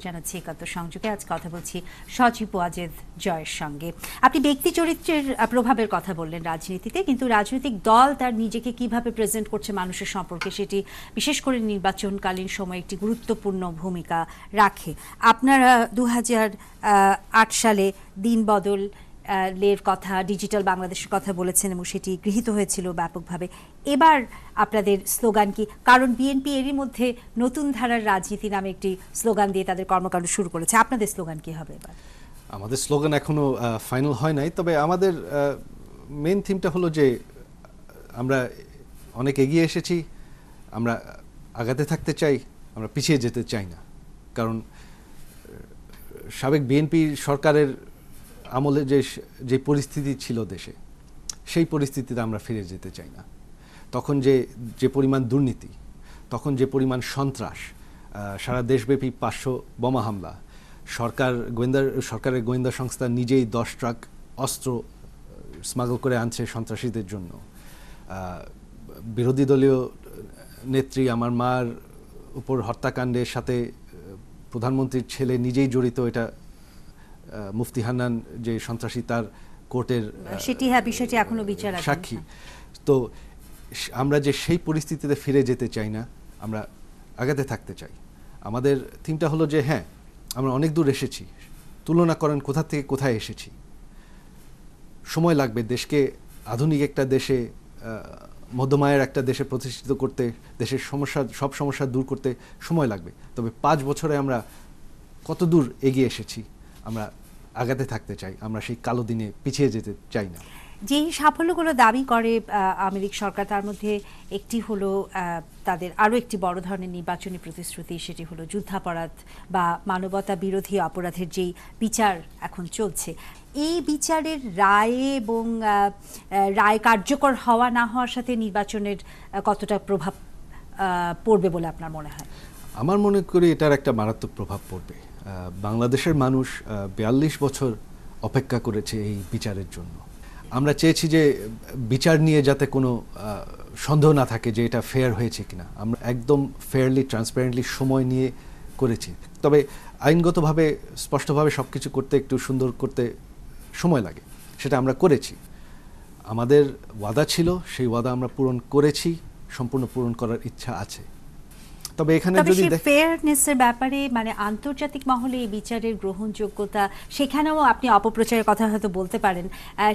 জানাচ্ছি একাত্তর সংযোগে। আজ কথা বলছি সজীব ওয়াজেদ জয়ের সঙ্গে। আপনি ব্যক্তি চরিত্রের প্রভাবের কথা বললেন রাজনীতিতে, কিন্তু রাজনৈতিক দল তার নিজেকে কিভাবে প্রেজেন্ট করছে মানুষের সম্পর্কে, সেটি বিশেষ করে নির্বাচনকালীন সময়ে একটি গুরুত্বপূর্ণ ভূমিকা রাখে। আপনারা 2008 সালে দিন বদল লের কথা, ডিজিটাল বাংলাদেশের কথা বলেছেন এবং সেটি গৃহীত হয়েছিল ব্যাপকভাবে। এবার আপনাদের স্লোগান কি? কারণ বিএনপি এরই মধ্যে নতুন ধারার রাজনীতি নামে একটি স্লোগান দিয়ে তাদের কর্মকাণ্ড শুরু করেছে। আপনাদের স্লোগান কি হবে এবার? আমাদের স্লোগান এখনো ফাইনাল হয় নাই, তবে আমাদের মেইন থিমটা হলো যে আমরা অনেক এগিয়ে এসেছি, আমরা আগাতে থাকতে চাই, আমরা পিছিয়ে যেতে চাই না। কারণ সাবেক বিএনপি সরকারের আমলে যে পরিস্থিতি ছিল দেশে, সেই পরিস্থিতিতে আমরা ফিরে যেতে চাই না। তখন যে পরিমাণ দুর্নীতি, তখন যে পরিমাণ সন্ত্রাস, সারা দেশব্যাপী 500 বোমা হামলা, সরকারের গোয়েন্দা সংস্থা নিজেই 10 ট্রাক অস্ত্র স্মাগল করে আনছে সন্ত্রাসীদের জন্য, বিরোধী দলীয় নেত্রী আমার মার উপর হত্যাকাণ্ডের সাথে প্রধানমন্ত্রীর ছেলে নিজেই জড়িত, এটা মুফতি হান্নান যে সন্ত্রাসী তার কোর্টের সেটি বিষয়টি এখনো বিচারাধীন সাক্ষী। তো আমরা যে সেই পরিস্থিতিতে ফিরে যেতে চাই না, আমরা আগাতে থাকতে চাই। আমাদের থিমটা হলো যে হ্যাঁ, আমরা অনেক দূর এসেছি, তুলনা করেন কোথা থেকে কোথায় এসেছি। সময় লাগবে দেশকে আধুনিক একটা দেশে, মধ্যমায়ের একটা দেশে প্রতিষ্ঠিত করতে, দেশের সব সমস্যা দূর করতে সময় লাগবে। তবে 5 বছরে আমরা কত দূর এগিয়ে এসেছি, আমরা আগাতে থাকতে চাই, আমরা সেই কালো দিনে পিছিয়ে যেতে চাই না। যেই সাফল্যগুলো দাবি করে আওয়ামী লীগ সরকার, তার মধ্যে একটি হলো তাদের আরও একটি বড় ধরনের নির্বাচনী প্রতিশ্রুতি, সেটি হলো যুদ্ধাপরাধ বা মানবতা বিরোধী অপরাধের যেই বিচার এখন চলছে। এই বিচারের রায় এবং রায় কার্যকর হওয়া না হওয়ার সাথে নির্বাচনের কতটা প্রভাব পড়বে বলে আপনার মনে হয়? আমার মনে করি এটার একটা মারাত্মক প্রভাব পড়বে। বাংলাদেশের মানুষ 42 বছর অপেক্ষা করেছে এই বিচারের জন্য। আমরা চেয়েছি যে বিচার নিয়ে যাতে কোনো সন্দেহ না থাকে যে এটা ফেয়ার হয়েছে কিনা। আমরা একদম ফেয়ারলি, ট্রান্সপারেন্টলি সময় নিয়ে করেছি। তবে আইনগতভাবে স্পষ্টভাবে সব কিছু করতে, একটু সুন্দর করতে সময় লাগে, সেটা আমরা করেছি। আমাদের ওয়াদা ছিল, সেই ওয়াদা আমরা পূরণ করেছি, সম্পূর্ণ পূরণ করার ইচ্ছা আছে। তবে এখানে যদি ফেয়ারনেসের ব্যাপারে, মানে আন্তর্জাতিক মহলে এই বিচারের গ্রহণযোগ্যতা, সেখানেও আপনি অপপ্রচারের কথা হয়তো বলতে পারেন,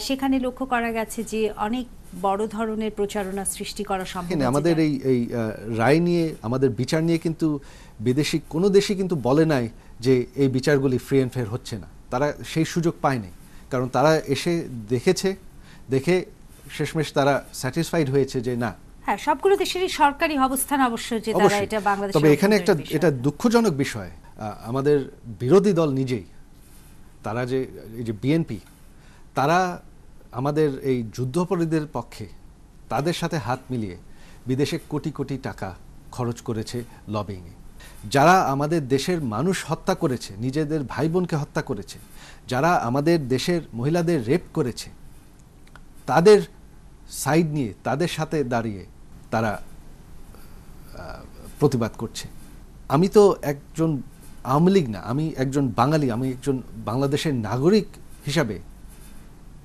সেখানে লক্ষ্য করা গেছে যে অনেক বড় ধরনের প্রচারণা সৃষ্টি করা সম্ভব। আমাদের এই রায় নিয়ে, আমাদের বিচার নিয়ে কিন্তু বিদেশি কোনো দেশই কিন্তু বলে নাই যে এই বিচারগুলি ফ্রি অ্যান্ড ফেয়ার হচ্ছে না। তারা সেই সুযোগ পায়নি, কারণ তারা এসে দেখে শেষমেশ তারা স্যাটিসফাইড হয়েছে যে না। হ্যাঁ, সবগুলো দেশেরই সরকারি অবস্থান অবশ্য যে তারা এটা বাংলাদেশে। তবে এখানে এটা দুঃখজনক বিষয়, আমাদের বিরোধী দল নিজেই, তারা এই যে বিএনপি, তারা আমাদের এই যুদ্ধাপরাধীদের পক্ষে, তাদের সাথে হাত মিলিয়ে বিদেশে কোটি কোটি টাকা খরচ করেছে লবিংয়ে। যারা আমাদের দেশের মানুষ হত্যা করেছে, নিজেদের ভাই বোনকে হত্যা করেছে, যারা আমাদের দেশের মহিলাদের রেপ করেছে, তাদের সাইড নিয়ে, তাদের সাথে দাঁড়িয়ে তারা প্রতিবাদ করছে। আমি তো একজন আওয়ামী লীগ না, আমি একজন বাঙালি, আমি একজন বাংলাদেশের নাগরিক হিসাবে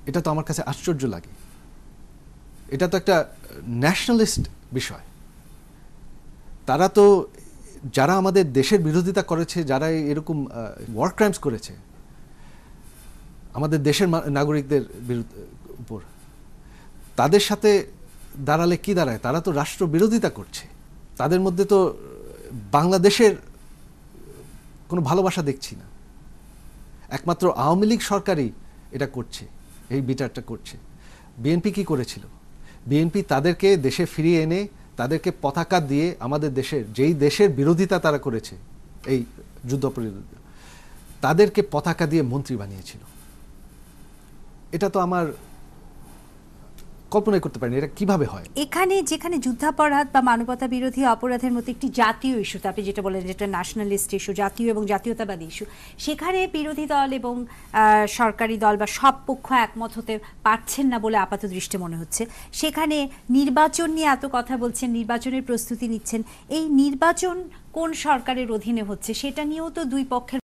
এটা তো আমার কাছে আশ্চর্য লাগে। এটা তো একটা ন্যাশনালিস্ট বিষয়। তারা তো, যারা আমাদের দেশের বিরোধিতা করেছে, যারা এরকম ওয়ার ক্রাইমস করেছে আমাদের দেশের নাগরিকদের উপর, তাদের সাথে দাঁড়ালে কি দাঁড়ায়? তারা তো রাষ্ট্র বিরোধিতা করছে। তাদের মধ্যে তো বাংলাদেশের কোনো ভালোবাসা দেখছি না। একমাত্র আওয়ামী লীগ সরকারই এটা করছে, এই বিচারটা করছে। বিএনপি কি করেছিল? বিএনপি তাদেরকে দেশে ফিরিয়ে এনে, তাদেরকে পতাকা দিয়ে, আমাদের দেশের যেই দেশের বিরোধিতা তারা করেছে, এই যুদ্ধাপরাধী, তাদেরকে পতাকা দিয়ে মন্ত্রী বানিয়েছিল। এটা তো আমার কল্পনাই করতে পারি না এটা কিভাবে হয়। এখানে যেখানে যুদ্ধাপরাধ বা মানবতা বিরোধী অপরাধের মতো একটি জাতীয় ইস্যু, আপনি যেটা বলেন যেটা ন্যাশনালিস্ট ইস্যু, জাতীয় এবং জাতীয়তাবাদী ইস্যু, সেখানে বিরোধী দল এবং সরকারি দল বা সব পক্ষ একমত হতে পারছেন না বলে আপাত দৃষ্টি মনে হচ্ছে। সেখানে নির্বাচন নিয়ে এত কথা বলছেন, নির্বাচনের প্রস্তুতি নিচ্ছেন, এই নির্বাচন কোন সরকারের অধীনে হচ্ছে সেটা নিয়েও তো দুই পক্ষের